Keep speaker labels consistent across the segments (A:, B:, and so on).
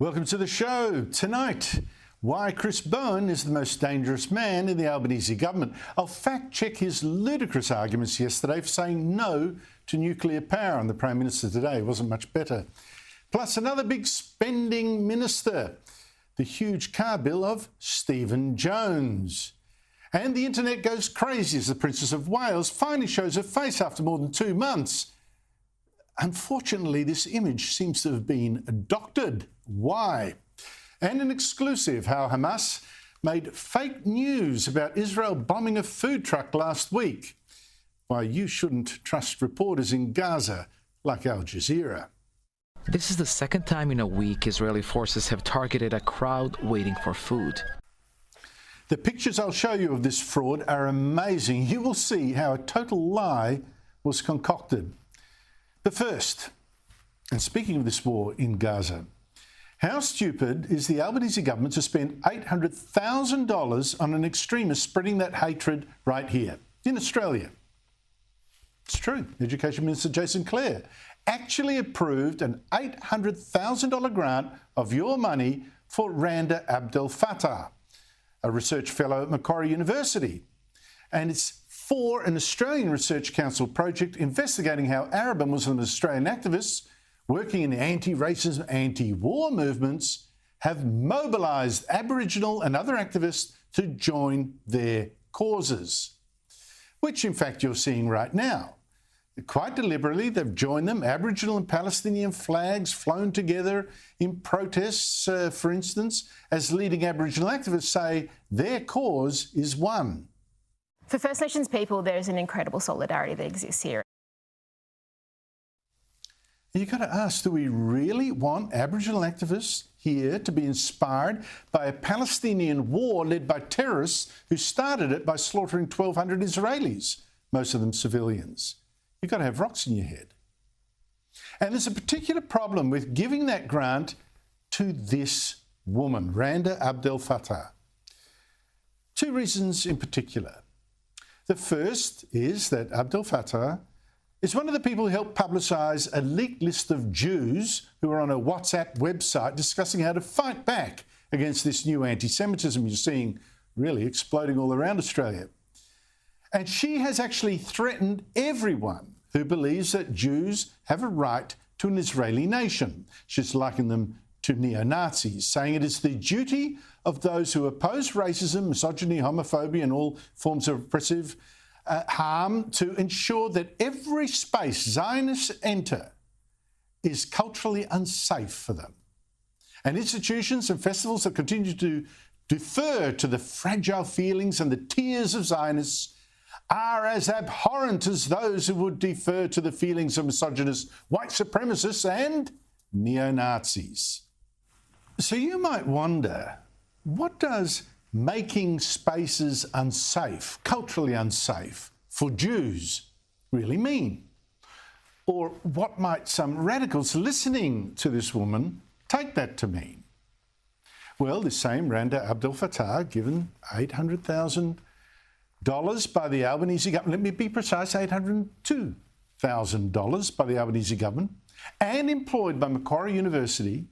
A: Welcome to the show. Tonight, why Chris Bowen is the most dangerous man in the Albanese government. I'll fact-check his ludicrous arguments yesterday for saying no to nuclear power, and the Prime Minister today wasn't much better. Plus another big spending minister, the huge car bill of Stephen Jones. And the internet goes crazy as the Princess of Wales finally shows her face after more than 2 months. Unfortunately, this image seems to have been doctored. Why? And an exclusive, how Hamas made fake news about Israel bombing a food truck last week. Why you shouldn't trust reporters in Gaza like Al Jazeera.
B: This is the second time in a week Israeli forces have targeted a crowd waiting for food.
A: The pictures I'll show you of this fraud are amazing. You will see how a total lie was concocted. But first, and speaking of this war in Gaza, how stupid is the Albanese government to spend $800,000 on an extremist spreading that hatred right here in Australia? It's true. Education Minister Jason Kerr actually approved an $800,000 grant of your money for Randa Abdel Fattah, a research fellow at Macquarie University. And it's for an Australian Research Council project investigating how Arab and Muslim Australian activists working in the anti-racism, anti-war movements have mobilised Aboriginal and other activists to join their causes, which in fact you're seeing right now. Quite deliberately, they've joined them. Aboriginal and Palestinian flags flown together in protests, for instance, as leading Aboriginal activists say their cause is one.
C: For First Nations people, there is an incredible solidarity that exists here.
A: You've got to ask, do we really want Aboriginal activists here to be inspired by a Palestinian war led by terrorists who started it by slaughtering 1,200 Israelis, most of them civilians? You've got to have rocks in your head. And there's a particular problem with giving that grant to this woman, Randa Abdel Fattah. 2 reasons in particular. The first is that Abdel Fattah is one of the people who helped publicise a leaked list of Jews who are on a WhatsApp website discussing how to fight back against this new anti-Semitism you're seeing really exploding all around Australia. And she has actually threatened everyone who believes that Jews have a right to an Israeli nation. She's likened them to neo-Nazis, saying it is the duty of those who oppose racism, misogyny, homophobia and all forms of oppressive harm to ensure that every space Zionists enter is culturally unsafe for them. And institutions and festivals that continue to defer to the fragile feelings and the tears of Zionists are as abhorrent as those who would defer to the feelings of misogynist white supremacists and neo-Nazis. So you might wonder, what does making spaces unsafe, culturally unsafe, for Jews really mean? Or what might some radicals listening to this woman take that to mean? Well, this same Randa Abdel Fattah, given $800,000 by the Albanese government, let me be precise, $802,000 by the Albanese government, and employed by Macquarie University,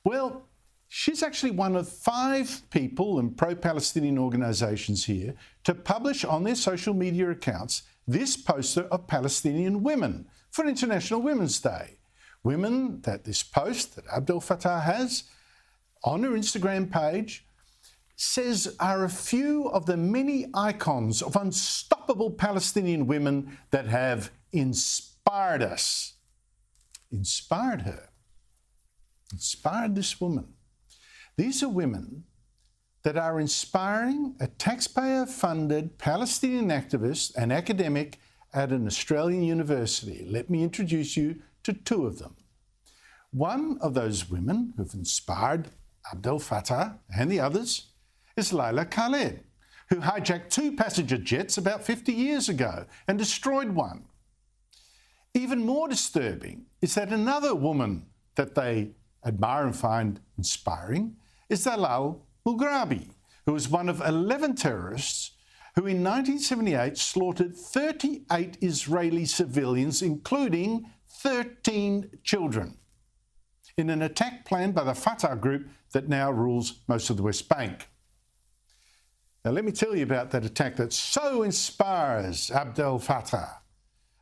A: well, she's actually one of 5 people and pro-Palestinian organisations here to publish on their social media accounts this poster of Palestinian women for International Women's Day. Women that this post that Abdel Fattah has on her Instagram page says are a few of the many icons of unstoppable Palestinian women that have inspired us. Inspired her. Inspired this woman. These are women that are inspiring a taxpayer-funded Palestinian activist and academic at an Australian university. Let me introduce you to 2 of them. One of those women who've inspired Abdel Fattah and the others is Laila Khaled, who hijacked 2 passenger jets about 50 years ago and destroyed one. Even more disturbing is that another woman that they admire and find inspiring is Dalal Mughrabi, who was one of 11 terrorists who in 1978 slaughtered 38 Israeli civilians, including 13 children. in an attack planned by the Fatah group that now rules most of the West Bank. Now, let me tell you about that attack that so inspires Abdel Fattah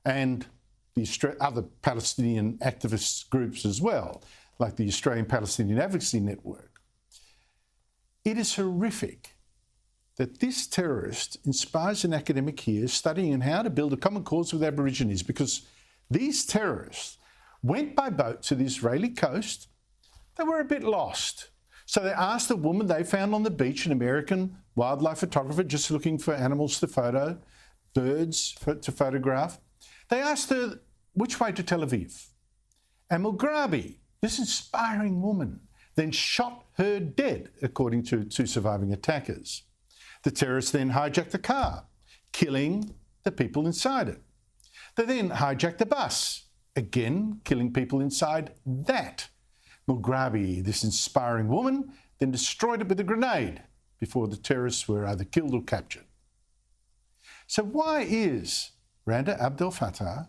A: and the other Palestinian activist groups as well, like the Australian-Palestinian Advocacy Network. It is horrific that this terrorist inspires an academic here studying how to build a common cause with Aborigines, because these terrorists went by boat to the Israeli coast. They were a bit lost. So they asked a woman they found on the beach, an American wildlife photographer just looking for animals to photo, birds to photograph. They asked her which way to Tel Aviv. And Mughrabi, this inspiring woman, then shot her dead, according to two surviving attackers. The terrorists then hijacked the car, killing the people inside it. They then hijacked the bus, again killing people inside that. Mughrabi, this inspiring woman, then destroyed it with a grenade before the terrorists were either killed or captured. So why is Randa Abdel Fattah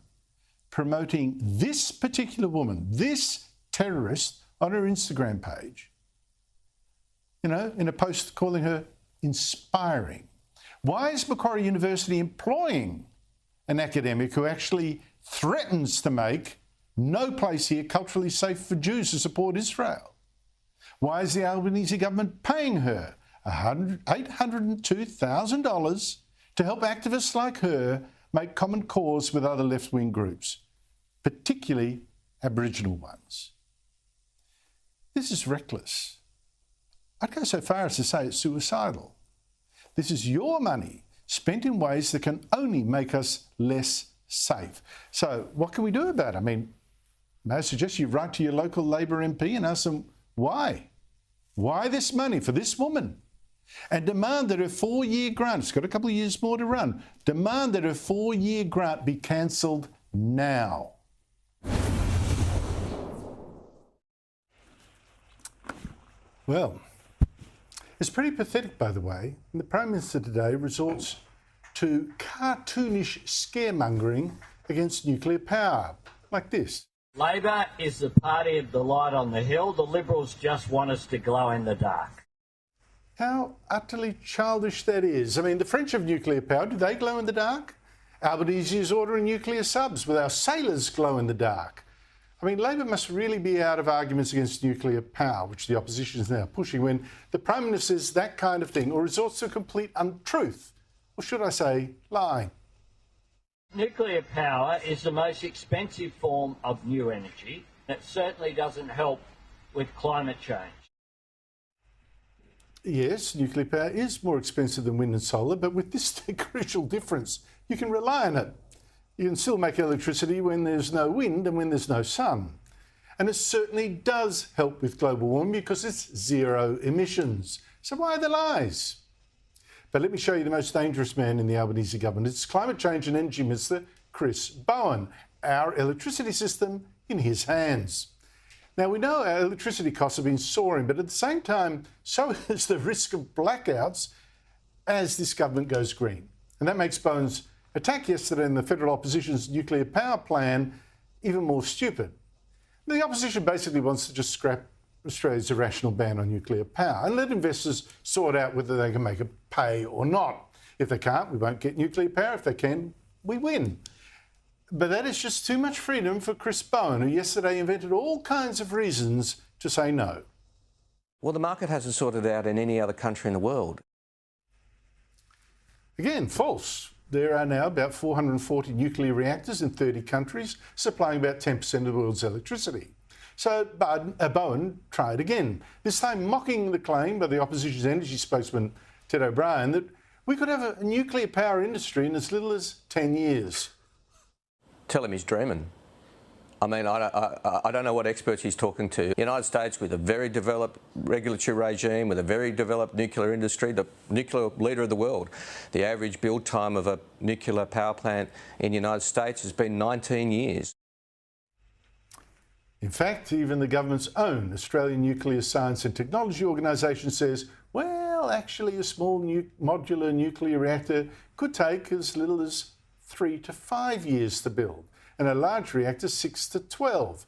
A: promoting this particular woman, this terrorist, on her Instagram page? You know, in a post calling her inspiring. Why is Macquarie University employing an academic who actually threatens to make no place here culturally safe for Jews to support Israel? Why is the Albanese government paying her $802,000 to help activists like her make common cause with other left-wing groups, particularly Aboriginal ones? This is reckless. I'd go so far as to say it's suicidal. This is your money spent in ways that can only make us less safe. So what can we do about it? I mean, may I suggest you write to your local Labor MP and ask them why? Why this money for this woman? And demand that her 4-year grant, it's got a couple of years more to run, demand that her 4-year grant be cancelled now. Well, it's pretty pathetic, by the way. And the Prime Minister today resorts to cartoonish scaremongering against nuclear power, like this.
D: Labor is the party of the light on the hill. The Liberals just want us to glow in the dark.
A: How utterly childish that is. I mean, the French have nuclear power. Do they glow in the dark? Albanese is ordering nuclear subs. Will our sailors glow in the dark? I mean, Labor must really be out of arguments against nuclear power, which the opposition is now pushing, when the Prime Minister says that kind of thing or resorts to a complete untruth, or should I say, lie.
D: Nuclear power is the most expensive form of new energy. It certainly doesn't help with climate change.
A: Yes, nuclear power is more expensive than wind and solar, but with this crucial difference, you can rely on it. You can still make electricity when there's no wind and when there's no sun. And it certainly does help with global warming because it's zero emissions. So why the lies? But let me show you the most dangerous man in the Albanese government. It's Climate Change and Energy Minister Chris Bowen. Our electricity system in his hands. Now, we know our electricity costs have been soaring, but at the same time, so is the risk of blackouts as this government goes green. And that makes Bowen's attack yesterday in the federal opposition's nuclear power plan even more stupid. The opposition basically wants to just scrap Australia's irrational ban on nuclear power and let investors sort out whether they can make it pay or not. If they can't, we won't get nuclear power. If they can, we win. But that is just too much freedom for Chris Bowen, who yesterday invented all kinds of reasons to say no.
E: Well, the market hasn't sorted out in any other country in the world.
A: Again, false. There are now about 440 nuclear reactors in 30 countries, supplying about 10% of the world's electricity. So Bowen tried again, this time mocking the claim by the opposition's energy spokesman, Ted O'Brien, that we could have a nuclear power industry in as little as 10 years.
E: Tell him he's dreaming. I mean, I don't know what experts he's talking to. The United States, with a very developed regulatory regime, with a very developed nuclear industry, the nuclear leader of the world. The average build time of a nuclear power plant in the United States has been 19 years.
A: In fact, even the government's own Australian Nuclear Science and Technology Organisation says, well, actually a small modular nuclear reactor could take as little as 3 to 5 years to build, and a large reactor 6 to 12.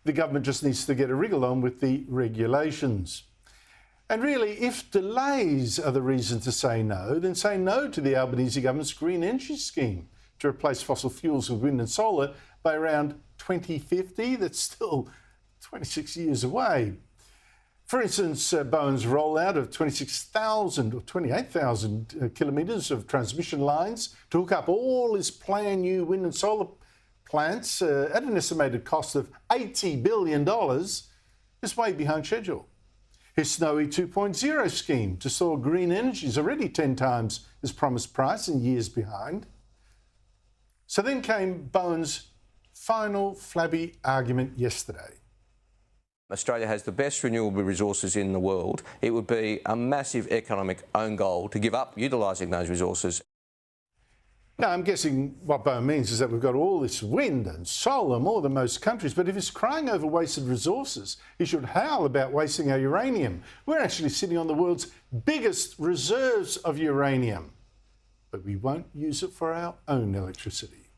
A: The government just needs to get a wriggle on with the regulations. And really, if delays are the reason to say no, then say no to the Albanese government's green energy scheme to replace fossil fuels with wind and solar by around 2050. That's still 26 years away. For instance, Bowen's rollout of 26,000 or 28,000 kilometres of transmission lines to hook up all his planned new wind and solar plants at an estimated cost of $80 billion is way behind schedule. His Snowy 2.0 scheme to store green energy is already 10 times his promised price and years behind. So then came Bowen's final flabby argument yesterday.
E: Australia has the best renewable resources in the world. It would be a massive economic own goal to give up utilising those resources.
A: Now, I'm guessing what Bowen means is that we've got all this wind and solar, more than most countries, but if he's crying over wasted resources, he should howl about wasting our uranium. We're actually sitting on the world's biggest reserves of uranium, but we won't use it for our own electricity.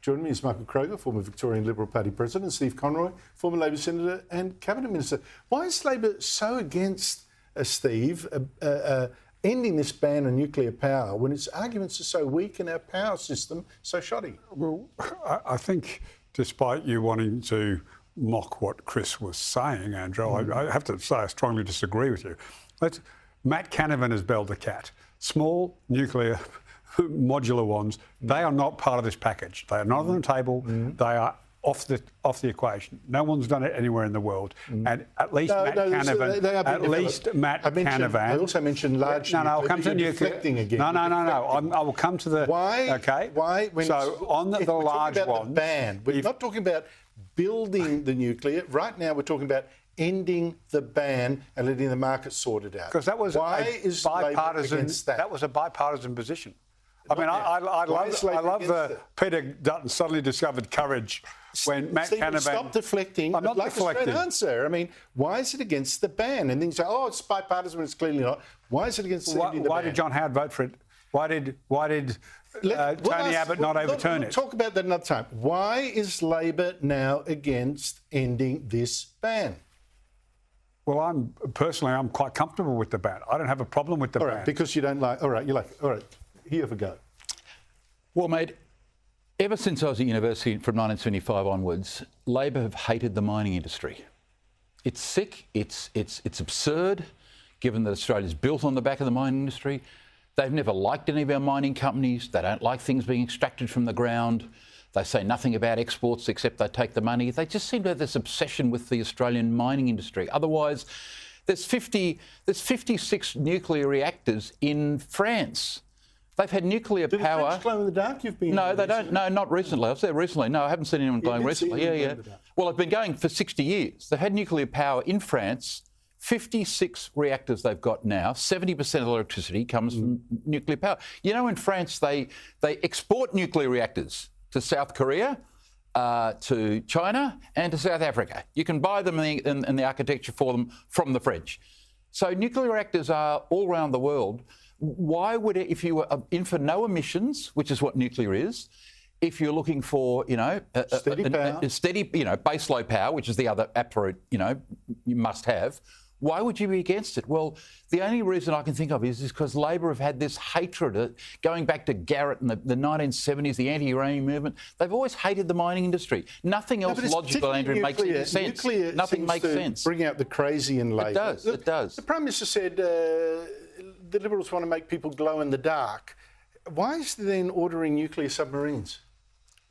A: Joining me is Michael Kroger, former Victorian Liberal Party President, Steve Conroy, former Labor Senator and Cabinet Minister. Why is Labor so against, Steve, ending this ban on nuclear power when its arguments are so weak and our power system so shoddy?
F: Well, I think despite you wanting to mock what Chris was saying, Andrew, I have to say I strongly disagree with you. Matt Canavan has belled the cat. Small nuclear modular ones, they are not part of this package. They are not on the table. They are off the equation. No one's done it anywhere in the world, and at least Matt Canavan.
A: I also mentioned large.
F: I'll come to nuclear.
A: Again.
F: I will come to the.
A: Why?
F: Okay.
A: Why?
F: So on the large one,
A: the ban. We're not talking about building the nuclear. Right now, we're talking about ending the ban and letting the market sort it out.
F: Because that was That was a bipartisan position. I mean, I love Peter Dutton suddenly discovered courage when Matt Canavan...
A: Stop deflecting.
F: I'm not deflecting.
A: A straight answer. I mean, why is it against the ban? And then you say, oh, it's bipartisan when it's clearly not. Why is it against the ban?
F: Why did John Howard vote for it? Why did Tony Abbott not overturn it?
A: We'll talk about that another time. Why is Labor now against ending this ban?
F: Well, I'm quite comfortable with the ban. I don't have a problem with the ban.
A: All right, because you don't like... All right, you like it. All right. Here we go.
G: Well, mate, ever since I was at university from 1975 onwards, Labor have hated the mining industry. It's sick, it's absurd, given that Australia's built on the back of the mining industry. They've never liked any of our mining companies. They don't like things being extracted from the ground. They say nothing about exports except they take the money. They just seem to have this obsession with the Australian mining industry. Otherwise, there's 56 nuclear reactors in France. They've had nuclear power.
A: Do the French glow in the dark? You've been.
G: No, they don't. No, not recently. I was there recently. No, I haven't seen anyone glowing recently. Yeah. Well, I've been going for 60 years. They've had nuclear power in France. 56 reactors they've got now. 70% of electricity comes from nuclear power. You know, in France, they export nuclear reactors to South Korea, to China, and to South Africa. You can buy them and the architecture for them from the French. So nuclear reactors are all around the world. Why would it, if you were in for no emissions, which is what nuclear is, if you're looking for, steady base load power, which is the other absolute, you must have, why would you be against it? Well, the only reason I can think of is because Labor have had this hatred, going back to Garrett in the 1970s, the anti-uranium movement. They've always hated the mining industry. Nothing else logical, Andrew, makes any sense. Nothing makes sense.
A: Bring out the crazy in Labor.
G: It does.
A: The Prime Minister said the Liberals want to make people glow in the dark. Why is he then ordering nuclear submarines?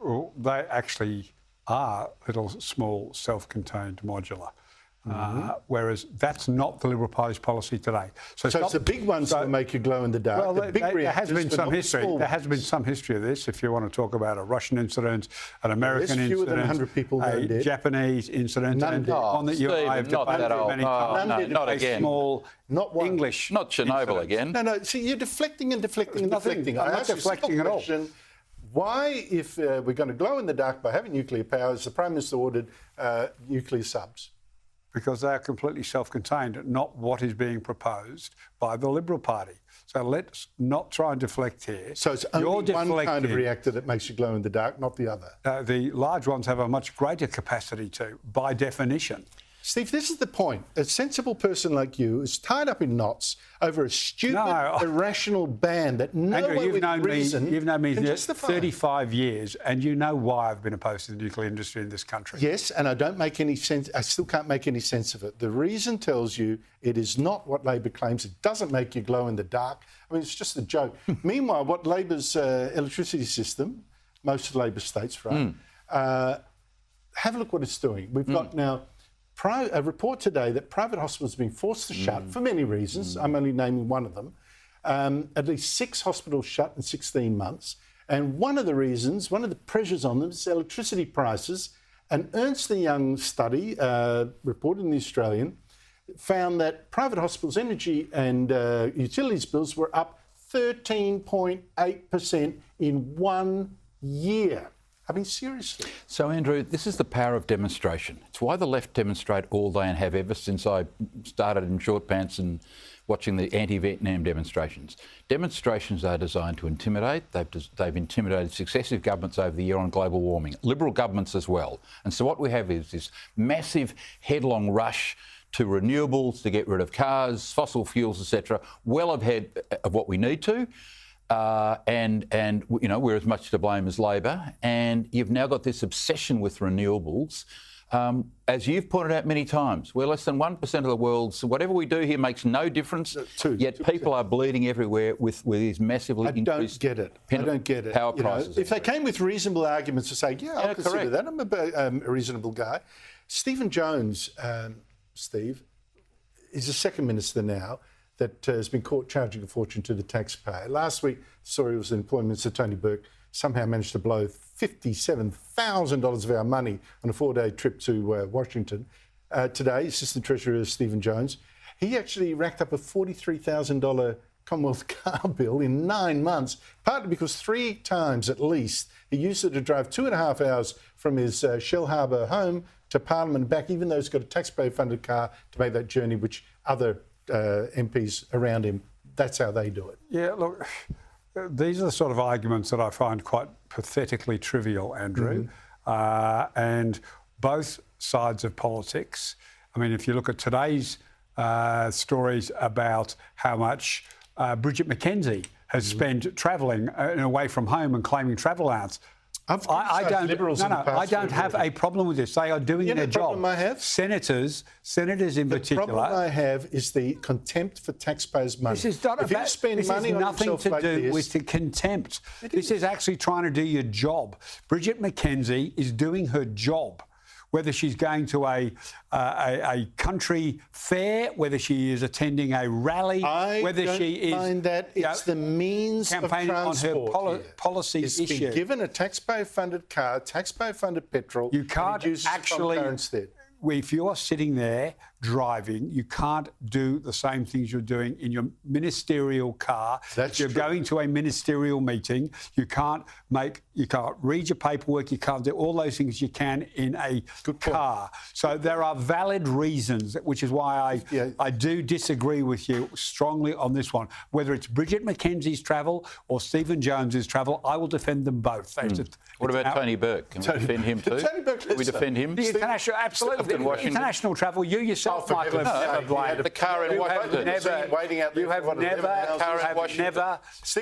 F: Well, they actually are little, small, self-contained modular. Whereas that's not the Liberal Party's policy today.
A: So it's the big ones that make you glow in the dark.
F: Well,
A: the big
F: there has been some history.
A: There
F: has been some history of this. If you want to talk about a Russian incident, an American incident,
A: fewer than 100 people
F: a Japanese incident, and one that you and I have debated many times.
G: Not again.
F: Small,
A: not one.
F: English.
G: Not Chernobyl again.
A: No. See, you're deflecting and deflecting and deflecting.
F: I'm not deflecting at all.
A: Why, if we're going to glow in the dark by having nuclear power, has the Prime Minister ordered nuclear subs?
F: because they are completely self-contained, not what is being proposed by the Liberal Party. So let's not try and deflect here.
A: So it's only one kind of reactor that makes you glow in the dark, not the other.
F: The large ones have a much greater capacity to, by definition.
A: Steve, this is the point. A sensible person like you is tied up in knots over a stupid, irrational ban that no
F: Andrew,
A: one with reason
F: you've known me
A: can justify.
F: 35 years, and you know why I've been opposed to the nuclear industry in this country.
A: Yes, and I don't make any sense. I still can't make any sense of it. The reason tells you it is not what Labor claims. It doesn't make you glow in the dark. I mean, it's just a joke. Meanwhile, what Labor's electricity system, most of Labor states, right, have a look what it's doing. We've got now a report today that private hospitals have been forced to shut for many reasons. I'm only naming one of them. At least 6 hospitals shut in 16 months. And one of the reasons, one of the pressures on them is electricity prices. An Ernst & Young study reported in The Australian found that private hospitals' energy and utilities bills were up 13.8% in 1 year. I mean, seriously.
G: So, Andrew, this is the power of demonstration. It's why the left demonstrate all day and have ever since I started in short pants and watching the anti-Vietnam demonstrations. Demonstrations are designed to intimidate. They've intimidated successive governments over the year on global warming, Liberal governments as well. And so what we have is this massive headlong rush to renewables, to get rid of cars, fossil fuels, etc., well ahead of what we need to. And you know, we're as much to blame as Labor. And you've now got this obsession with renewables. As you've pointed out many times, we're less than 1% of the world, so whatever we do here makes no difference. Yet people are bleeding everywhere with these massively increased
A: I don't get it.
G: Power prices.
A: If they came with reasonable arguments to say, yeah, I'll consider that, I'm a reasonable guy. Stephen Jones, Steve, is the second minister now that has been caught charging a fortune to the taxpayer. Last week, the story was that Employment Minister Tony Burke somehow managed to blow $57,000 of our money on a 4-day trip to Washington. Today, Assistant Treasurer Stephen Jones, he actually racked up a $43,000 Commonwealth car bill in 9 months, partly because 3 times at least he used it to drive 2.5 hours from his Shell Harbour home to Parliament and back, even though he's got a taxpayer-funded car to make that journey, which other MPs around him, that's how they do it.
F: Yeah, look, these are the sort of arguments that I find quite pathetically trivial, Andrew. And both sides of politics, I mean, if you look at today's stories about how much Bridget McKenzie has spent travelling away from home and claiming travel allowance, I don't have a problem with this. They are doing their job.
A: Problem I have? Senators
F: in particular.
A: The problem I have is the contempt for taxpayers' money.
F: This is not
A: if you spend money on
F: nothing
A: yourself
F: to
A: like
F: do
A: this,
F: with the contempt. This is actually trying to do your job. Bridget McKenzie is doing her job. Whether she's going to a country fair, whether she is attending a rally, whether she is
A: find that it's the means
F: campaigning
A: of transport
F: on her policy issue.
A: It's been given a taxpayer-funded car, taxpayer-funded petrol.
F: You can't actually. If you're sitting there driving, you can't do the same things you're doing in your ministerial car.
A: That's
F: you're
A: true.
F: going to a ministerial meeting. You can't read your paperwork. You can't do all those things you can in a car. So there are valid reasons, which is why I do disagree with you strongly on this one. Whether it's Bridget McKenzie's travel or Stephen Jones's travel, I will defend them both.
G: What about Tony Burke? Can we defend him too?
A: Tony Burke,
G: Can we defend him?
F: The international, absolutely.
G: International
F: travel, you yourself, Michael, have blamed.
G: The car in Washington.
A: You have
F: never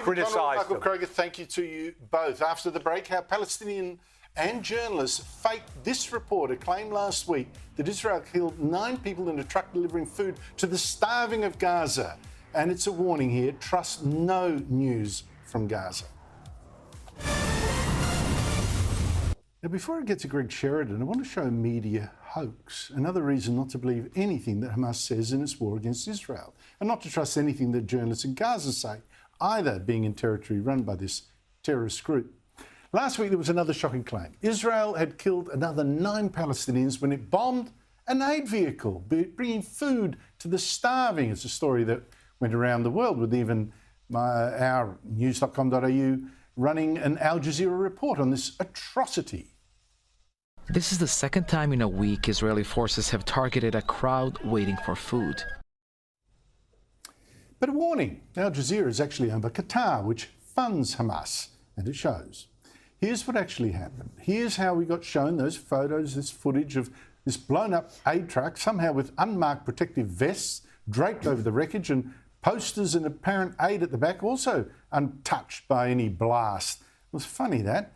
F: criticised
A: Michael Kroger, thank you to you both. After the break, how Palestinian and journalists faked this report. It claimed last week that Israel killed 9 people in a truck delivering food to the starving of Gaza. And it's a warning here, trust no news from Gaza. Now, before I get to Greg Sheridan, I want to show a media hoax, another reason not to believe anything that Hamas says in its war against Israel, and not to trust anything that journalists in Gaza say, either being in territory run by this terrorist group. Last week, there was another shocking claim. Israel had killed another 9 Palestinians when it bombed an aid vehicle, bringing food to the starving. It's a story that went around the world with even our news.com.au running an Al Jazeera report on this atrocity.
B: This is the second time in a week Israeli forces have targeted a crowd waiting for food.
A: But a warning, Al Jazeera is actually owned by Qatar, which funds Hamas, and it shows. Here's what actually happened. Here's how we got shown those photos, this footage of this blown up aid truck, somehow with unmarked protective vests draped over the wreckage and posters and apparent aid at the back, also untouched by any blast. It was funny that.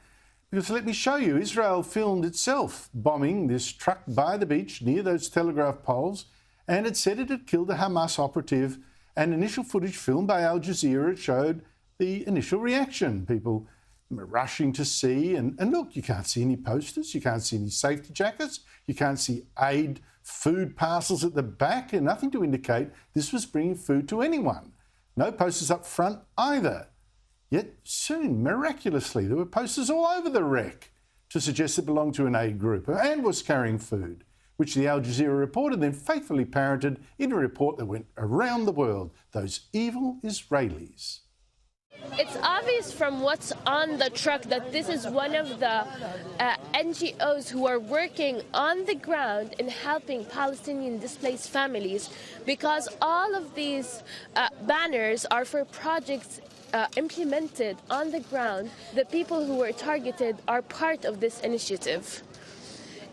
A: Because let me show you, Israel filmed itself bombing this truck by the beach near those telegraph poles, and it said it had killed a Hamas operative, and initial footage filmed by Al Jazeera showed the initial reaction. People rushing to see, and look, you can't see any posters, you can't see any safety jackets, you can't see aid food parcels at the back, and nothing to indicate this was bringing food to anyone. No posters up front either. Yet soon, miraculously, there were posters all over the wreck to suggest it belonged to an aid group and was carrying food, which the Al Jazeera reporter then faithfully parroted in a report that went around the world. Those evil Israelis.
H: It's obvious from what's on the truck that this is one of the NGOs who are working on the ground in helping Palestinian displaced families, because all of these banners are for projects implemented on the ground. The people who were targeted are part of this initiative.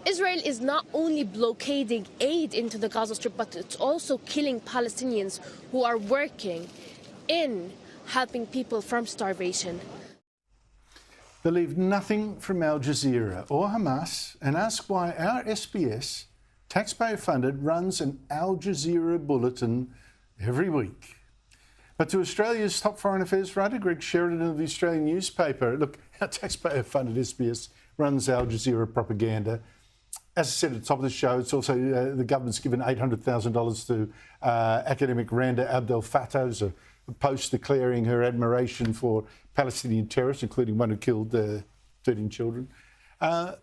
H: Israel is not only blockading aid into the Gaza Strip, but it's also killing Palestinians who are working in helping people from starvation.
A: Believe nothing from Al Jazeera or Hamas and ask why our SBS, taxpayer funded, runs an Al Jazeera bulletin every week. But to Australia's top foreign affairs writer, Greg Sheridan of the Australian newspaper, look, our taxpayer-funded SBS runs Al Jazeera propaganda. As I said at the top of the show, it's also the government's given $800,000 to academic Randa Abdel Fattah as a post declaring her admiration for Palestinian terrorists, including one who killed 13 children. I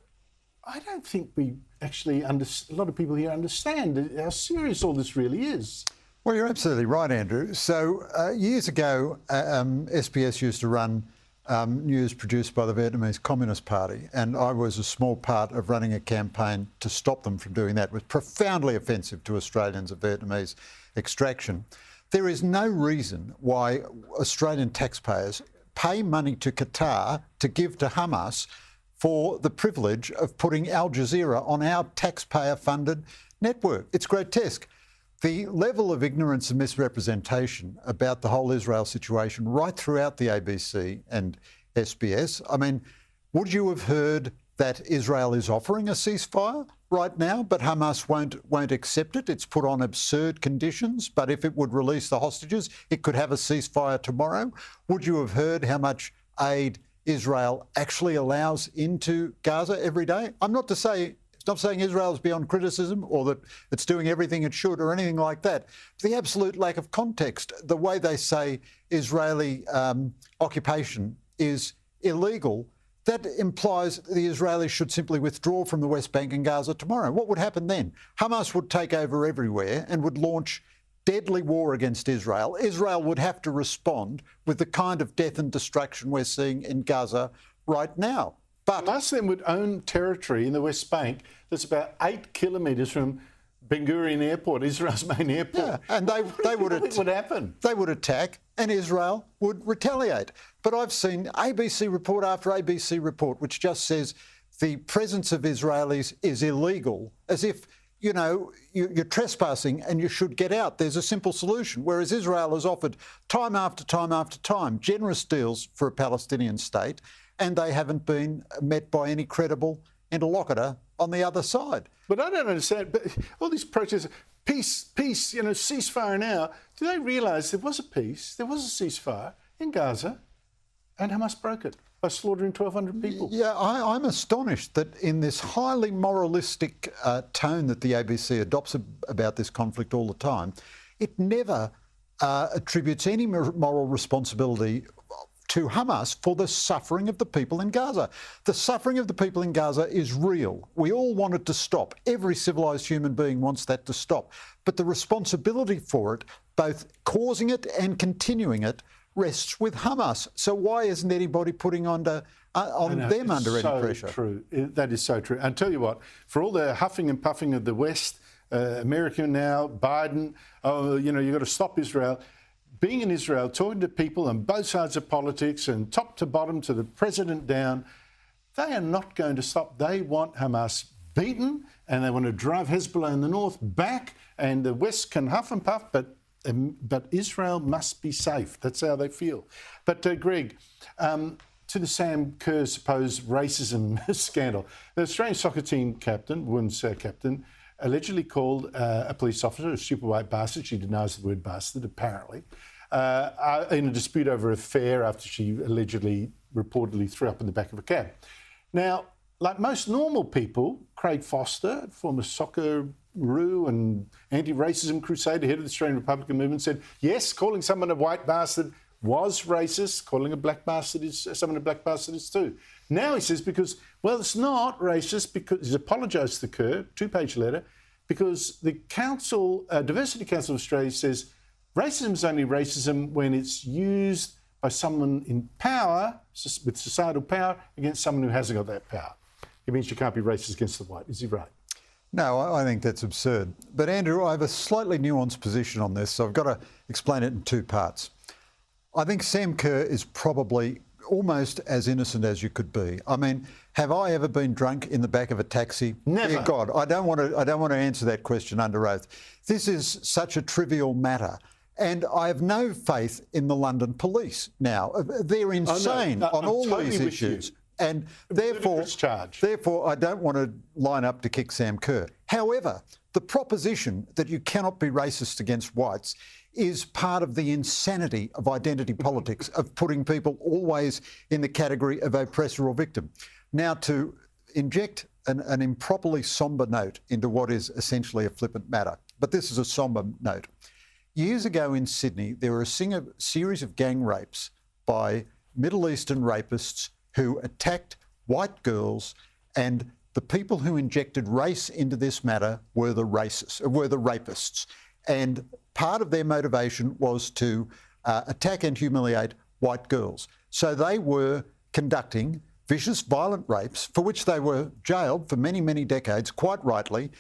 A: don't think we actually, a lot of people here understand how serious all this really is.
I: Well, you're absolutely right, Andrew. So years ago, SBS used to run news produced by the Vietnamese Communist Party, and I was a small part of running a campaign to stop them from doing that. It was profoundly offensive to Australians of Vietnamese extraction. There is no reason why Australian taxpayers pay money to Qatar to give to Hamas for the privilege of putting Al Jazeera on our taxpayer-funded network. It's grotesque. The level of ignorance and misrepresentation about the whole Israel situation right throughout the ABC and SBS. I mean, would you have heard that Israel is offering a ceasefire right now, but Hamas won't accept it? It's put on absurd conditions, but if it would release the hostages, it could have a ceasefire tomorrow. Would you have heard how much aid Israel actually allows into Gaza every day? I'm not saying Israel is beyond criticism or that it's doing everything it should or anything like that. The absolute lack of context, the way they say Israeli occupation is illegal, that implies the Israelis should simply withdraw from the West Bank and Gaza tomorrow. What would happen then? Hamas would take over everywhere and would launch deadly war against Israel. Israel would have to respond with the kind of death and destruction we're seeing in Gaza right now. But
A: Hamas then would own territory in the West Bank that's about 8 kilometres from Ben Gurion Airport, Israel's main airport.
I: Yeah, and they would
A: would happen.
I: They would attack, and Israel would retaliate. But I've seen ABC report after ABC report which just says the presence of Israelis is illegal, as if, you know, you're trespassing and you should get out. There's a simple solution, whereas Israel has offered time after time after time generous deals for a Palestinian state, and they haven't been met by any credible interlocutor on the other side.
A: But I don't understand. But all these protests, peace, you know, ceasefire now. Do they realise there was a peace, there was a ceasefire in Gaza, and Hamas broke it by slaughtering 1,200 people?
I: Yeah, I'm astonished that in this highly moralistic tone that the ABC adopts about this conflict all the time, it never attributes any moral responsibility to Hamas for the suffering of the people in Gaza. The suffering of the people in Gaza is real. We all want it to stop. Every civilised human being wants that to stop. But the responsibility for it, both causing it and continuing it, rests with Hamas. So why isn't anybody putting on them under any pressure?
A: True. That is so true. And tell you what, for all the huffing and puffing of the West, America now, Biden, you've got to stop Israel. Being in Israel, talking to people on both sides of politics and top to bottom to the president down, they are not going to stop. They want Hamas beaten and they want to drive Hezbollah in the north back, and the West can huff and puff, but Israel must be safe. That's how they feel. But Greg, to the Sam Kerr supposed racism scandal, the Australian soccer team captain, women's captain, allegedly called a police officer a stupid white bastard. She denies the word bastard, apparently, in a dispute over a fare after she reportedly threw up in the back of a cab. Now, like most normal people, Craig Foster, former Socceroo and anti-racism crusader, head of the Australian Republican movement, said, yes, calling someone a white bastard was racist. Calling a black bastard someone a black bastard is too. Now he says it's not racist because he's apologised to Kerr, 2-page letter, because the Diversity Council of Australia says racism is only racism when it's used by someone in power, with societal power, against someone who hasn't got that power. It means you can't be racist against the white. Is he right?
I: No, I think that's absurd. But Andrew, I have a slightly nuanced position on this, so I've got to explain it in two parts. I think Sam Kerr is probably almost as innocent as you could be. I mean, have I ever been drunk in the back of a taxi?
A: Never.
I: Dear God, I don't want to answer that question under oath. This is such a trivial matter. And I have no faith in the London police now. They're insane on all these issues. And therefore, I don't want to line up to kick Sam Kerr. However, the proposition that you cannot be racist against whites is part of the insanity of identity politics, of putting people always in the category of oppressor or victim. Now, to inject an improperly sombre note into what is essentially a flippant matter, but this is a sombre note. Years ago in Sydney, there were a series of gang rapes by Middle Eastern rapists who attacked white girls, and the people who injected race into this matter were the rapists. And part of their motivation was to attack and humiliate white girls. So they were conducting vicious, violent rapes for which they were jailed for many, many decades, quite rightly,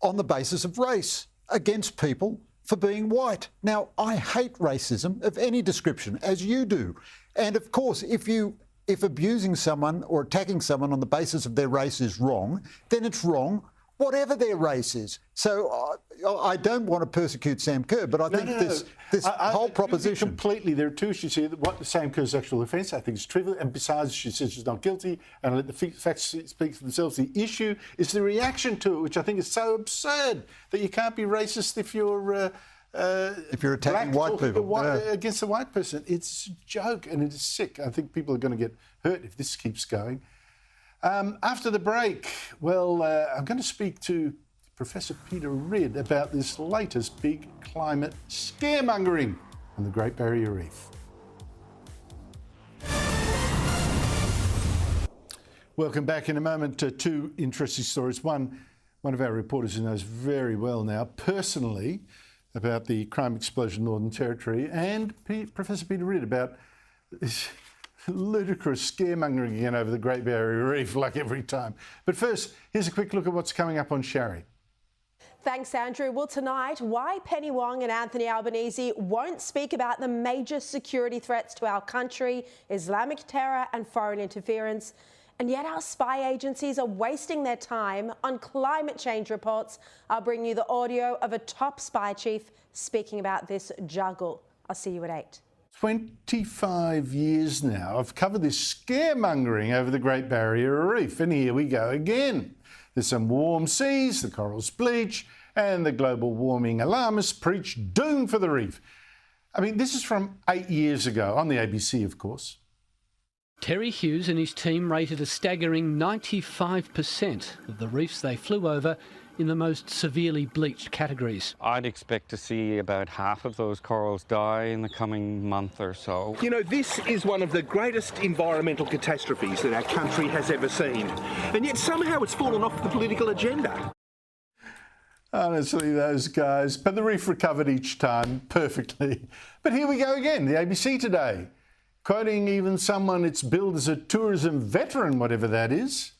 I: on the basis of race against people for being white. Now, I hate racism of any description, as you do. And of course, if abusing someone or attacking someone on the basis of their race is wrong, then it's wrong, whatever their race is. So I don't want to persecute Sam Kerr, but I think this whole proposition...
A: Completely, there are two issues here. What the Sam Kerr's actual offence, I think, is trivial, and besides, she says she's not guilty, and let the facts speak for themselves. The issue is the reaction to it, which I think is so absurd, that you can't be racist if you're
I: attacking white people
A: against a white person. It's a joke and it is sick. I think people are going to get hurt if this keeps going. After the break, I'm going to speak to Professor Peter Ridd about this latest big climate scaremongering on the Great Barrier Reef. Welcome back. In a moment, two interesting stories. One of our reporters who knows very well now, personally, about the crime explosion in Northern Territory, and Professor Peter Ridd about this ludicrous scaremongering again over the Great Barrier Reef, like every time. But first, here's a quick look at what's coming up on Shari.
J: Thanks, Andrew. Well, tonight, why Penny Wong and Anthony Albanese won't speak about the major security threats to our country, Islamic terror and foreign interference. And yet our spy agencies are wasting their time on climate change reports. I'll bring you the audio of a top spy chief speaking about this juggle. I'll see you at 8.
A: 25 years now, I've covered this scaremongering over the Great Barrier Reef, and here we go again. There's some warm seas, the corals bleach, and the global warming alarmists preach doom for the reef. I mean, this is from 8 years ago, on the ABC, of course.
K: Terry Hughes and his team rated a staggering 95% of the reefs they flew over in the most severely bleached categories.
L: I'd expect to see about half of those corals die in the coming month or so.
M: You know, this is one of the greatest environmental catastrophes that our country has ever seen. And yet somehow it's fallen off the political agenda.
A: Honestly, those guys. But the reef recovered each time perfectly. But here we go again, the ABC today, quoting even someone it's billed as a tourism veteran, whatever that is.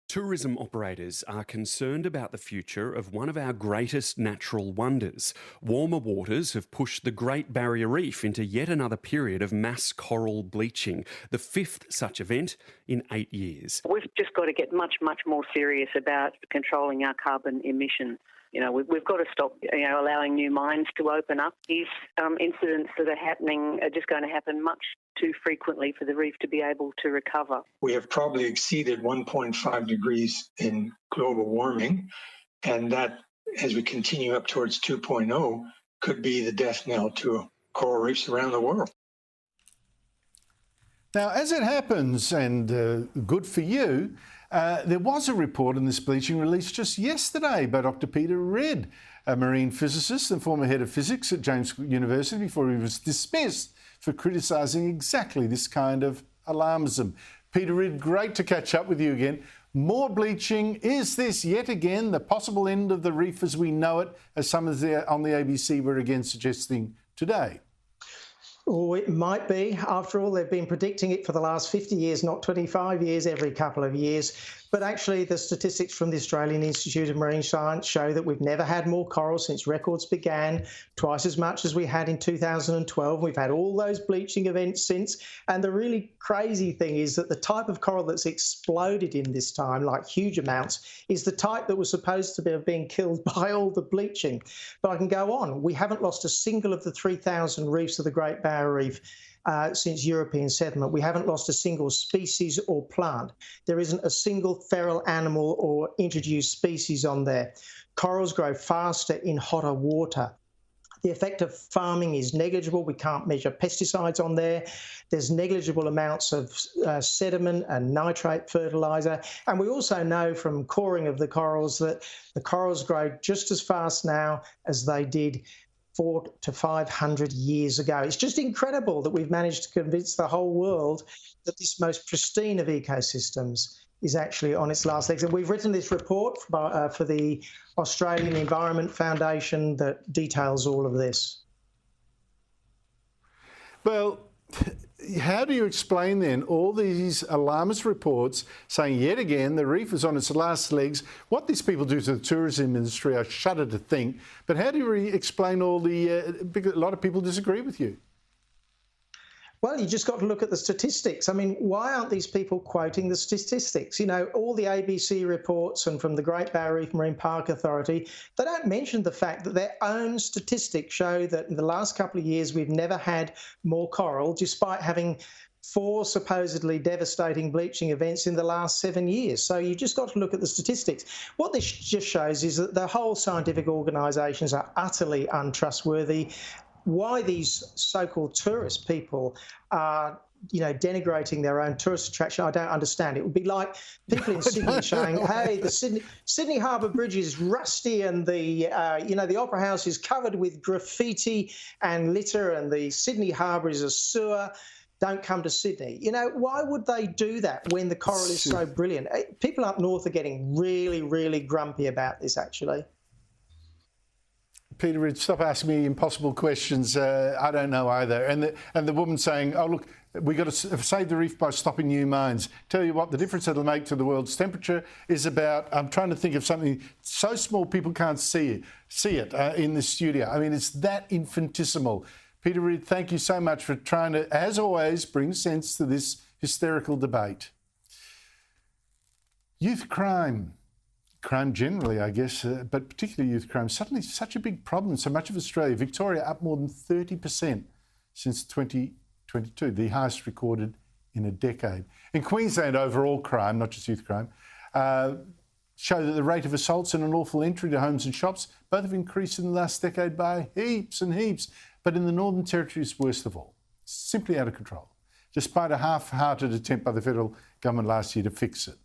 N: Tourism operators are concerned about the future of one of our greatest natural wonders. Warmer waters have pushed the Great Barrier Reef into yet another period of mass coral bleaching, the fifth such event in 8 years.
O: We've just got to get much, much more serious about controlling our carbon emissions. You know, we've got to stop, allowing new mines to open up. These incidents that are happening are just going to happen much too frequently for the reef to be able to recover.
P: We have probably exceeded 1.5 degrees in global warming, and that, as we continue up towards 2.0, could be the death knell to coral reefs around the world.
A: Now, as it happens, and good for you, there was a report on this bleaching released just yesterday by Dr. Peter Ridd, a marine physicist and former head of physics at James University, before he was dismissed for criticising exactly this kind of alarmism. Peter Ridd, great to catch up with you again. More bleaching. Is this yet again the possible end of the reef as we know it, as some of the on the ABC were again suggesting today?
Q: Oh, it might be. After all, they've been predicting it for the last 50 years, not 25 years, every couple of years. But actually, the statistics from the Australian Institute of Marine Science show that we've never had more coral since records began, twice as much as we had in 2012. We've had all those bleaching events since. And the really crazy thing is that the type of coral that's exploded in this time, like huge amounts, is the type that was supposed to be being killed by all the bleaching. But I can go on. We haven't lost a single of the 3,000 reefs of the Great Barrier Reef since European settlement. We haven't lost a single species or plant. There isn't a single feral animal or introduced species on there. Corals grow faster in hotter water. The effect of farming is negligible. We can't measure pesticides on there. There's negligible amounts of sediment and nitrate fertiliser. And we also know from coring of the corals that the corals grow just as fast now as they did 400 to 500 years ago. It's just incredible that we've managed to convince the whole world that this most pristine of ecosystems is actually on its last legs. And we've written this report for the Australian Environment Foundation that details all of this.
A: Well, how do you explain then all these alarmist reports saying yet again the reef is on its last legs? What these people do to the tourism industry, I shudder to think. But how do you explain all the... a lot of people disagree with you.
Q: Well, you just got to look at the statistics. I mean, why aren't these people quoting the statistics? You know, all the ABC reports and from the Great Barrier Reef Marine Park Authority, they don't mention the fact that their own statistics show that in the last couple of years we've never had more coral, despite having 4 supposedly devastating bleaching events in the last 7 years. So you just got to look at the statistics. What this just shows is that the whole scientific organisations are utterly untrustworthy. Why these so-called tourist people are, denigrating their own tourist attraction, I don't understand. It would be like people in Sydney saying, hey, the Sydney Harbour Bridge is rusty and the Opera House is covered with graffiti and litter and the Sydney Harbour is a sewer. Don't come to Sydney. Why would they do that when the coral is so brilliant? People up north are getting really, really grumpy about this, actually.
A: Peter Ridd, stop asking me impossible questions. I don't know either. And the woman saying, oh, look, we've got to save the reef by stopping new mines. Tell you what, the difference it'll make to the world's temperature is about, I'm trying to think of something so small people can't see it in the studio. I mean, it's that infinitesimal. Peter Ridd, thank you so much for trying to, as always, bring sense to this hysterical debate. Youth crime generally, I guess, but particularly youth crime, suddenly such a big problem in so much of Australia. Victoria up more than 30% since 2022, the highest recorded in a decade. In Queensland, overall crime, not just youth crime, show that the rate of assaults and unlawful entry to homes and shops both have increased in the last decade by heaps and heaps. But in the Northern Territory, it's worst of all, simply out of control, despite a half-hearted attempt by the federal government last year to fix it.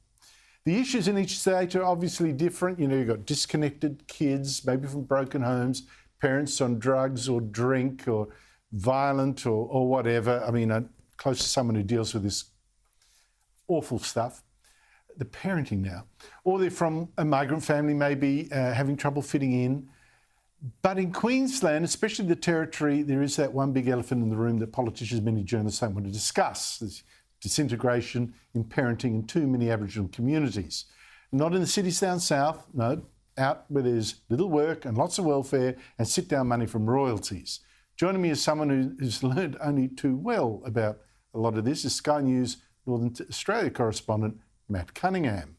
A: The issues in each state are obviously different. You've got disconnected kids, maybe from broken homes, parents on drugs or drink or violent or whatever. I mean, I'm close to someone who deals with this awful stuff. the parenting now. Or they're from a migrant family, maybe having trouble fitting in. But in Queensland, especially the Territory, there is that one big elephant in the room that politicians, many journalists don't want to discuss. There's disintegration in parenting in too many Aboriginal communities. Not in the cities down south, no, out where there's little work and lots of welfare and sit-down money from royalties. Joining me is someone who's learned only too well about a lot of this is Sky News Northern Australia correspondent Matt Cunningham.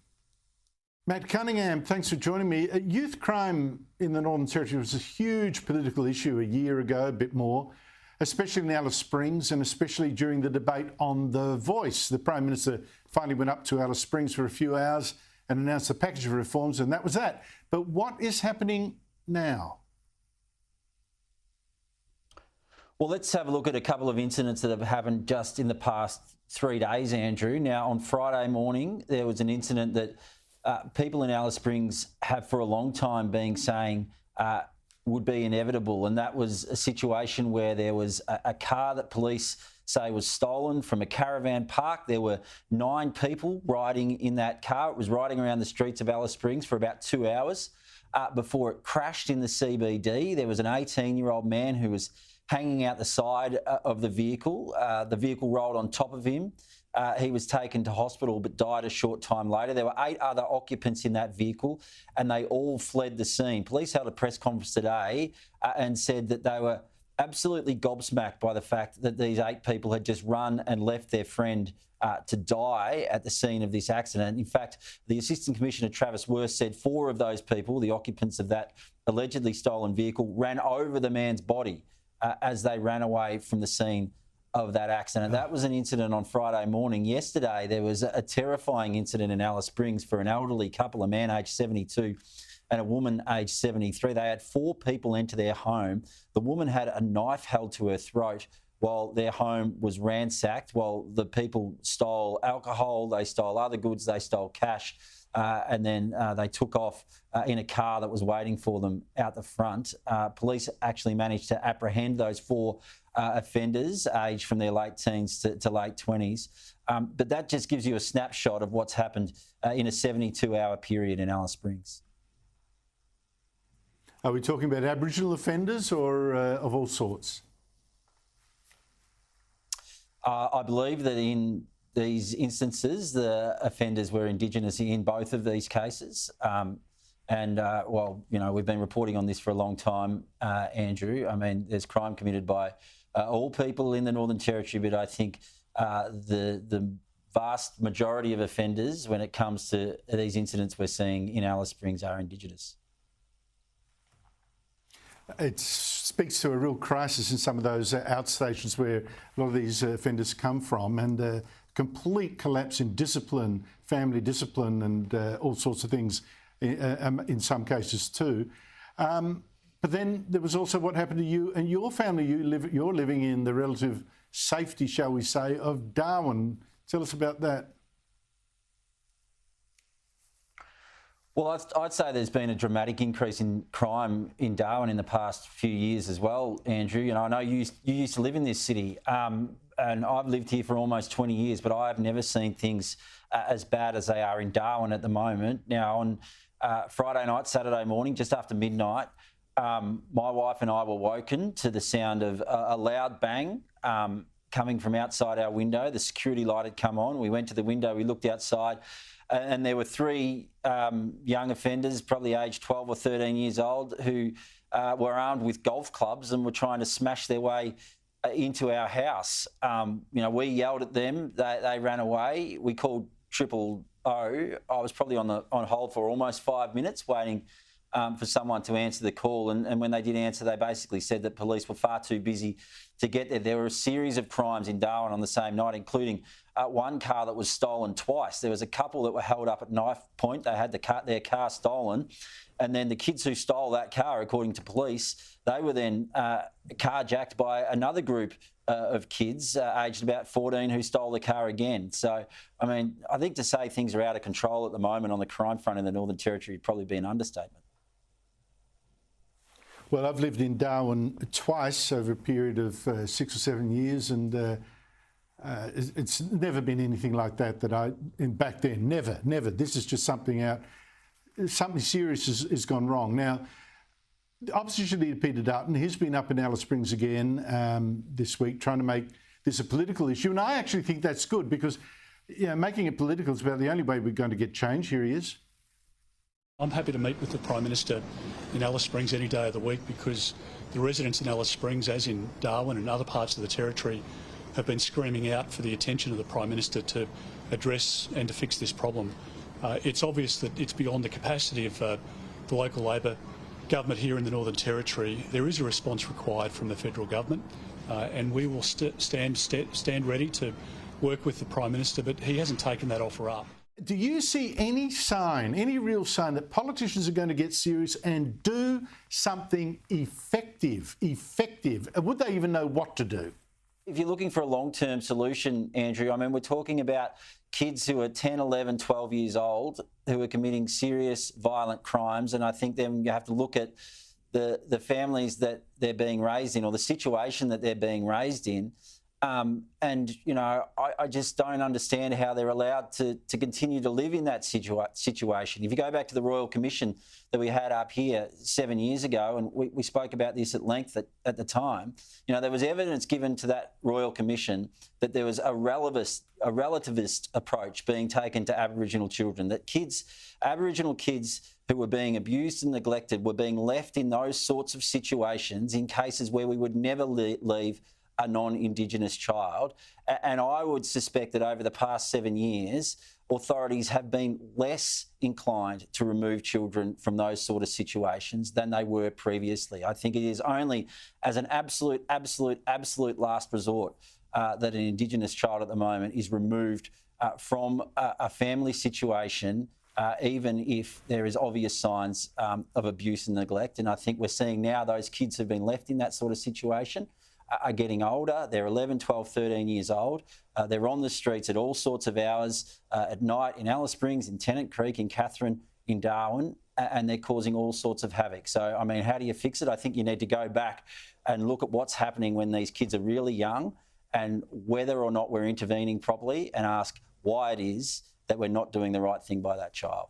A: Matt Cunningham, thanks for joining me. Youth crime in the Northern Territory was a huge political issue a year ago, a bit more, especially in Alice Springs and especially during the debate on The Voice. The Prime Minister finally went up to Alice Springs for a few hours and announced a package of reforms, and that was that. But what is happening now?
R: Well, let's have a look at a couple of incidents that have happened just in the past 3 days, Andrew. Now, on Friday morning, there was an incident that people in Alice Springs have for a long time been saying would be inevitable, and that was a situation where there was a car that police say was stolen from a caravan park. There were 9 people riding in that car. It was riding around the streets of Alice Springs for about 2 hours before it crashed in the CBD. There was an 18-year-old man who was hanging out the side of the vehicle. The vehicle rolled on top of him. He was taken to hospital but died a short time later. There were 8 other occupants in that vehicle and they all fled the scene. Police held a press conference today and said that they were absolutely gobsmacked by the fact that these 8 people had just run and left their friend to die at the scene of this accident. In fact, the Assistant Commissioner Travis Worth said 4 of those people, the occupants of that allegedly stolen vehicle, ran over the man's body as they ran away from the scene of that accident. That was an incident on Friday morning. Yesterday, there was a terrifying incident in Alice Springs for an elderly couple, a man aged 72 and a woman aged 73. They had 4 people enter their home. The woman had a knife held to her throat while their home was ransacked, while the people stole alcohol, they stole other goods, they stole cash, and then they took off in a car that was waiting for them out the front. Police actually managed to apprehend those 4 offenders aged from their late teens to late 20s. But that just gives you a snapshot of what's happened in a 72-hour period in Alice Springs.
A: Are we talking about Aboriginal offenders or of all sorts?
R: I believe that in these instances, the offenders were Indigenous in both of these cases. Well, you know, we've been reporting on this for a long time, Andrew. I mean, there's crime committed by all people in the Northern Territory, but I think the vast majority of offenders, when it comes to these incidents we're seeing in Alice Springs, are Indigenous.
A: It speaks to a real crisis in some of those outstations where a lot of these offenders come from, and a complete collapse in discipline, family discipline, and all sorts of things in some cases too. But then there was also what happened to you and your family. You're living in the relative safety, shall we say, of Darwin. Tell us about that.
R: Well, I'd say there's been a dramatic increase in crime in Darwin in the past few years as well, Andrew. You know, I know you used to live in this city, and I've lived here for almost 20 years, but I've never seen things as bad as they are in Darwin at the moment. Now, on Friday night, Saturday morning, just after midnight, my wife and I were woken to the sound of a loud bang coming from outside our window. The security light had come on. We went to the window, we looked outside, and there were 3 young offenders, probably aged 12 or 13 years old, who were armed with golf clubs and were trying to smash their way into our house. You know, we yelled at them. They ran away. We called 000. I was probably on hold for almost 5 minutes waiting for someone to answer the call. And when they did answer, they basically said that police were far too busy to get there. There were a series of crimes in Darwin on the same night, including one car that was stolen twice. There was a couple that were held up at knife point. They had their car stolen. And then the kids who stole that car, according to police, they were then carjacked by another group of kids aged about 14 who stole the car again. So, I mean, I think to say things are out of control at the moment on the crime front in the Northern Territory would probably be an understatement.
A: Well, I've lived in Darwin twice over a period of 6 or 7 years, and It's never been anything like that back then. Never, never. This is just something serious has gone wrong. Now, the Opposition Leader Peter Dutton, he's been up in Alice Springs again this week trying to make this a political issue. And I actually think that's good because making it political is about the only way we're going to get change. Here he is.
S: I'm happy to meet with the Prime Minister in Alice Springs any day of the week because the residents in Alice Springs, as in Darwin and other parts of the Territory, have been screaming out for the attention of the Prime Minister to address and to fix this problem. It's obvious that it's beyond the capacity of the local Labor government here in the Northern Territory. There is a response required from the federal government, and we will stand ready to work with the Prime Minister, but he hasn't taken that offer up.
A: Do you see any sign, any real sign that politicians are going to get serious and do something effective? Would they even know what to do?
R: If you're looking for a long-term solution, Andrew, I mean, we're talking about kids who are 10, 11, 12 years old who are committing serious violent crimes, and I think then you have to look at the families that they're being raised in or the situation that they're being raised in. I just don't understand how they're allowed to continue to live in that situation. If you go back to the Royal Commission that we had up here 7 years ago, and we spoke about this at length at the time, there was evidence given to that Royal Commission that there was a relativist approach being taken to Aboriginal children, that Aboriginal kids who were being abused and neglected were being left in those sorts of situations in cases where we would never leave a non-Indigenous child. And I would suspect that over the past 7 years, authorities have been less inclined to remove children from those sort of situations than they were previously. I think it is only as an absolute last resort that an Indigenous child at the moment is removed from a family situation, even if there is obvious signs of abuse and neglect. And I think we're seeing now those kids who've been left in that sort of situation are getting older. They're 11, 12, 13 years old. They're on the streets at all sorts of hours at night in Alice Springs, in Tennant Creek, in Katherine, in Darwin, and they're causing all sorts of havoc. So, I mean, how do you fix it? I think you need to go back and look at what's happening when these kids are really young and whether or not we're intervening properly and ask why it is that we're not doing the right thing by that child.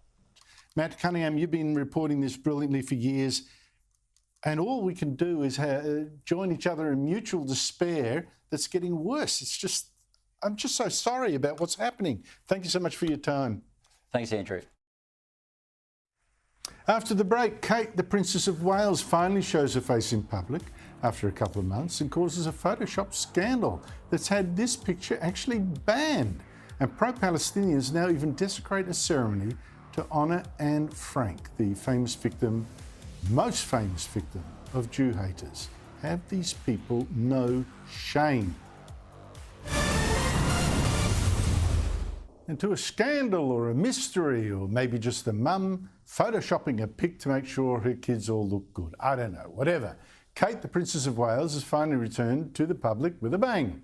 A: Matt Cunningham, you've been reporting this brilliantly for years. And all we can do is join each other in mutual despair that's getting worse. I'm just so sorry about what's happening. Thank you so much for your time.
R: Thanks, Andrew.
A: After the break, Kate, the Princess of Wales, finally shows her face in public after a couple of months and causes a Photoshop scandal that's had this picture actually banned. And pro-Palestinians now even desecrate a ceremony to honour Anne Frank, the most famous victim of Jew haters. Have these people no shame? And to a scandal or a mystery or maybe just a mum photoshopping a pic to make sure her kids all look good. I don't know, whatever. Kate, the Princess of Wales, has finally returned to the public with a bang.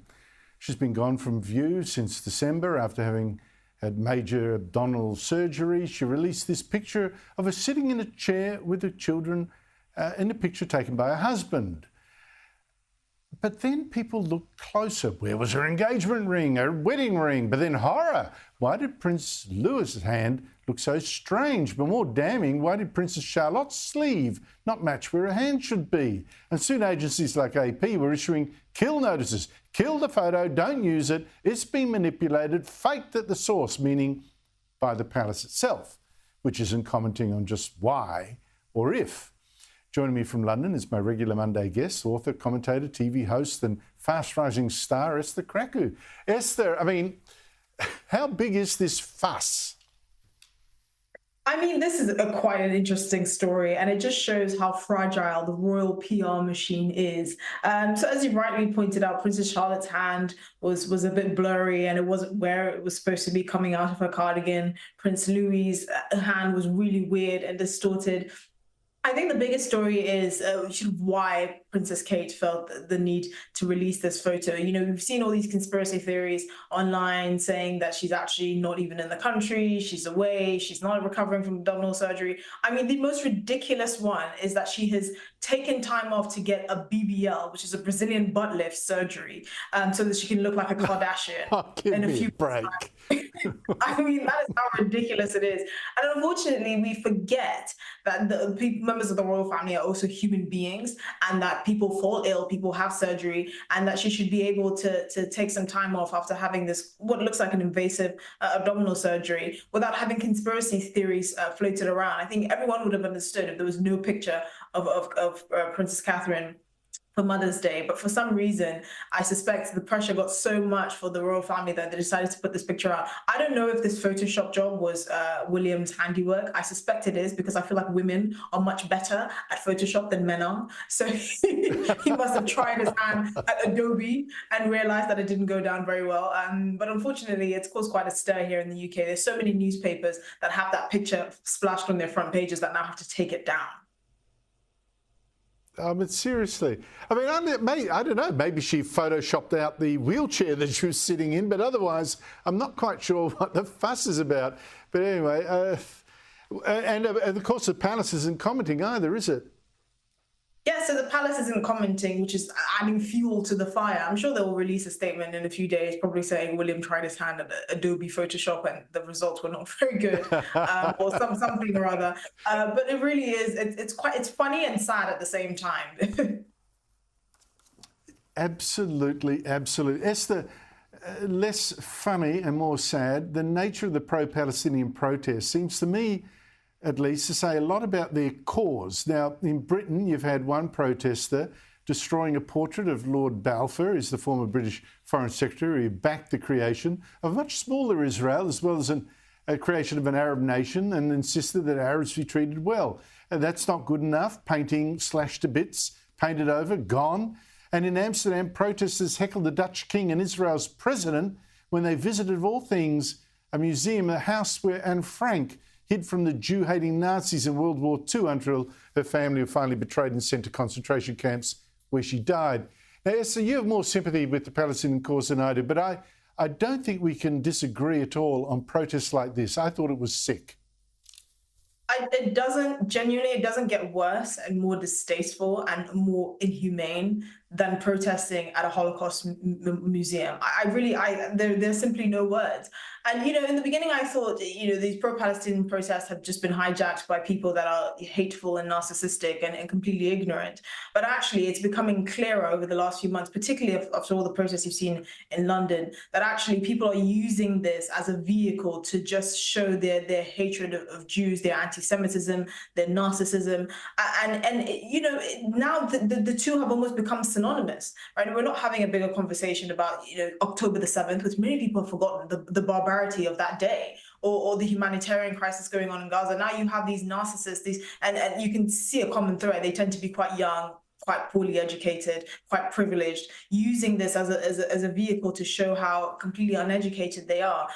A: She's been gone from view since December after having had major abdominal surgery. She released this picture of her sitting in a chair with her children in a picture taken by her husband. But then people looked closer. Where was her engagement ring, her wedding ring? But then horror. Why did Prince Louis's hand look so strange? But more damning, why did Princess Charlotte's sleeve not match where her hand should be? And soon agencies like AP were issuing kill notices. Kill the photo, don't use it. It's been manipulated, faked at the source, meaning by the palace itself, which isn't commenting on just why or if. Joining me from London is my regular Monday guest, author, commentator, TV host and fast-rising star, Esther Kraku. Esther, I mean, how big is this fuss?
T: I mean, this is quite an interesting story, and it just shows how fragile the royal PR machine is. So as you rightly pointed out, Princess Charlotte's hand was a bit blurry, and it wasn't where it was supposed to be coming out of her cardigan. Prince Louis's hand was really weird and distorted. I think the biggest story is why Princess Kate felt the need to release this photo. You know, we've seen all these conspiracy theories online saying that she's actually not even in the country, she's away, she's not recovering from abdominal surgery. I mean, the most ridiculous one is that she has taken time off to get a BBL, which is a Brazilian butt lift surgery, so that she can look like a Kardashian in a few
A: break.
T: I mean, that is how ridiculous it is. And unfortunately, we forget that the members of the royal family are also human beings, and that people fall ill, people have surgery, and that she should be able to take some time off after having this, what looks like an invasive abdominal surgery, without having conspiracy theories floated around. I think everyone would have understood if there was no picture of Princess Catherine for Mother's Day, but for some reason, I suspect the pressure got so much for the royal family that they decided to put this picture out. I don't know if this Photoshop job was William's handiwork. I suspect it is, because I feel like women are much better at Photoshop than men are. So he must have tried his hand at Adobe and realized that it didn't go down very well. But unfortunately, it's caused quite a stir here in the UK. There's so many newspapers that have that picture splashed on their front pages that now have to take it down.
A: But seriously, I mean, I don't know, maybe she photoshopped out the wheelchair that she was sitting in, but otherwise, I'm not quite sure what the fuss is about. But anyway, and of course, the palace isn't commenting either, is it?
T: Yeah, so the palace isn't commenting, which is adding fuel to the fire. I'm sure they will release a statement in a few days, probably saying William tried his hand at Adobe Photoshop and the results were not very good, or something or other. But it really is. It's funny and sad at the same time.
A: Absolutely, absolutely. Esther, less funny and more sad, the nature of the pro-Palestinian protest seems to me, at least, to say a lot about their cause. Now, in Britain, you've had one protester destroying a portrait of Lord Balfour, who's the former British Foreign Secretary, who backed the creation of a much smaller Israel, as well as a creation of an Arab nation, and insisted that Arabs be treated well. And that's not good enough. Painting slashed to bits, painted over, gone. And in Amsterdam, protesters heckled the Dutch king and Israel's president when they visited, of all things, a museum, a house where Anne Frank hid from the Jew-hating Nazis in World War II until her family were finally betrayed and sent to concentration camps where she died. Now, Esther, you have more sympathy with the Palestinian cause than I do, but I don't think we can disagree at all on protests like this. I thought it was sick.
T: It doesn't get worse and more distasteful and more inhumane than protesting at a Holocaust museum. There's simply no words. And, you know, in the beginning, I thought, you know, these pro-Palestinian protests have just been hijacked by people that are hateful and narcissistic and completely ignorant. But actually, it's becoming clearer over the last few months, particularly after all the protests you've seen in London, that actually people are using this as a vehicle to just show their hatred of Jews, their anti-Semitism, their narcissism. And you know, now the two have almost become synonymous, right? We're not having a bigger conversation about, you know, October the 7th, which many people have forgotten, the barbarity of that day, or the humanitarian crisis going on in Gaza. Now you have these narcissists, and you can see a common thread. They tend to be quite young, quite poorly educated, quite privileged, using this as a vehicle to show how completely uneducated they are.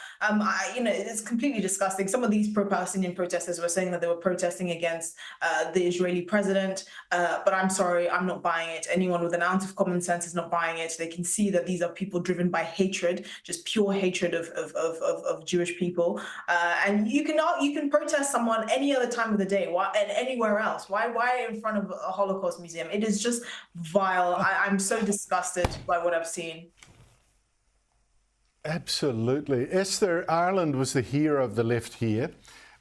T: You know, it's completely disgusting. Some of these pro-Palestinian protesters were saying that they were protesting against the Israeli president, but I'm sorry, I'm not buying it. Anyone with an ounce of common sense is not buying it. They can see that these are people driven by hatred, just pure hatred of Jewish people. And you can protest someone any other time of the day, and anywhere else. Why in front of a Holocaust museum? It is just vile. I'm so disgusted by what I've seen.
A: Absolutely. Esther, Ireland was the hero of the left here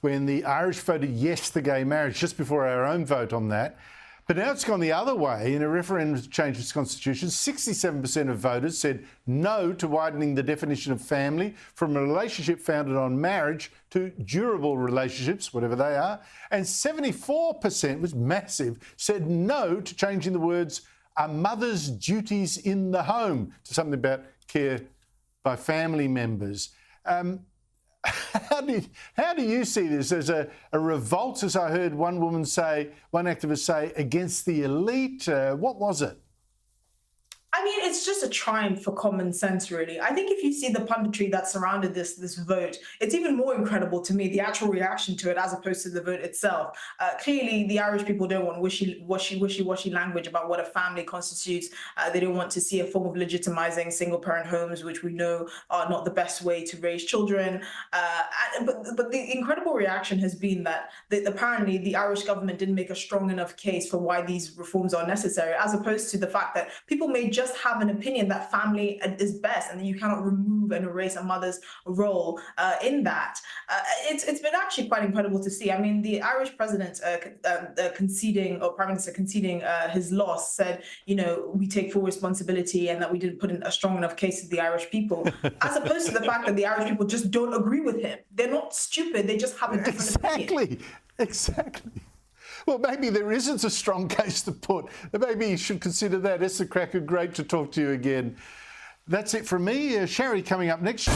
A: when the Irish voted yes to gay marriage, just before our own vote on that. But now it's gone the other way. In a referendum to change its constitution, 67% of voters said no to widening the definition of family from a relationship founded on marriage to durable relationships, whatever they are. And 74%, was massive, said no to changing the words "a mother's duties in the home" to something about care by family members. How do you see this as a revolt, as I heard one activist say, against the elite? What was it?
T: I mean, it's just a triumph for common sense, really. I think if you see the punditry that surrounded this vote, it's even more incredible to me, the actual reaction to it as opposed to the vote itself. Clearly, the Irish people don't want wishy-washy language about what a family constitutes. They don't want to see a form of legitimizing single-parent homes, which we know are not the best way to raise children. But the incredible reaction has been that apparently the Irish government didn't make a strong enough case for why these reforms are necessary, as opposed to the fact that people may just have an opinion that family is best and that you cannot remove and erase a mother's role in that. It's been actually quite incredible to see. I mean, the Irish president conceding, or prime minister conceding his loss, said, you know, we take full responsibility and that we didn't put in a strong enough case to the Irish people, as opposed to the fact that the Irish people just don't agree with him. They're not stupid, they just have a different opinion.
A: Exactly. Well, maybe there isn't a strong case to put. Maybe you should consider that. Esther Cracker, great to talk to you again. That's it from me. Sherry coming up next.